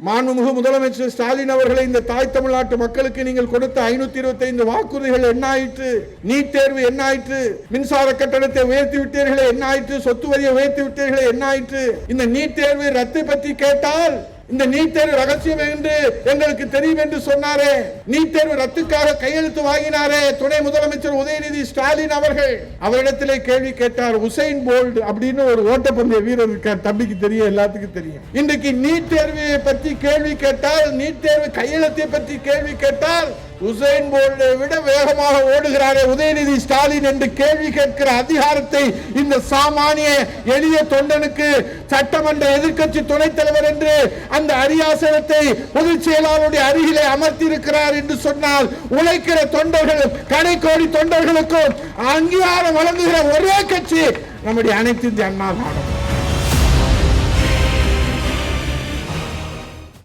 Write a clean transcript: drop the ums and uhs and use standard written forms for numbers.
மாண்புமிகு முதலமைச்சர் ஸ்டாலின் அவர்களை, இந்த தாய் தமிழ்நாட்டு மக்களுக்கு நீங்கள் கொடுத்த 525 வாக்குறுதிகள் என்ன ஆயிற்று? நீட் தேர்வு என்ன ஆயிற்று? மின்சார கட்டணத்தை உயர்த்தி விட்டீர்களே என்ன ஆயிற்று? சொத்து வரியை உயர்த்தி விட்டீர்களே என்ன ஆயிற்று? இந்த நீட் தேர்வு ரத்து பற்றி கேட்டால், இந்த நீட் தேர்வு ரகசியம் என்று எங்களுக்கு தெரியும் என்று சொன்னாரே, நீட் தேர்வு ரத்துக்காக கையெழுத்து வாங்கினாரே துணை முதலமைச்சர் உதயநிதி ஸ்டாலின் அவர்கள், அவரிடத்திலே கேள்வி கேட்டார். உசைன் போல்ட் அப்படின்னு ஒரு ஓட்டப்பந்தய வீரர் இருக்கார், தம்பிக்கு தெரியும், எல்லாத்துக்கும் தெரியும். இன்றைக்கு நீட் தேர்வை பற்றி கேள்வி கேட்டால், நீட் தேர்வு கையெழுத்தை பற்றி கேள்வி கேட்டால், உசைன் போல்ட்டை விட வேகமாக ஓடுகிறாரே உதயநிதி ஸ்டாலின் என்று கேள்வி கேட்கிற அதிகாரத்தை இந்த சாமானிய எளிய தொண்டனுக்கு சட்டமன்ற எதிர்க்கட்சி துணைத் தலைவர் என்று அந்த அரியாசனத்தை பொதுச் செயலாளருடைய அருகிலே அமர்த்தி இருக்கிறார் என்று சொன்னால், உழைக்கிற தொண்டர்கள், கடைக்கோடி தொண்டர்களுக்கும் அங்கீகாரம் வழங்குகிற ஒரே கட்சி நம்முடைய அனைத்து இந்திய அண்ணா திராவிட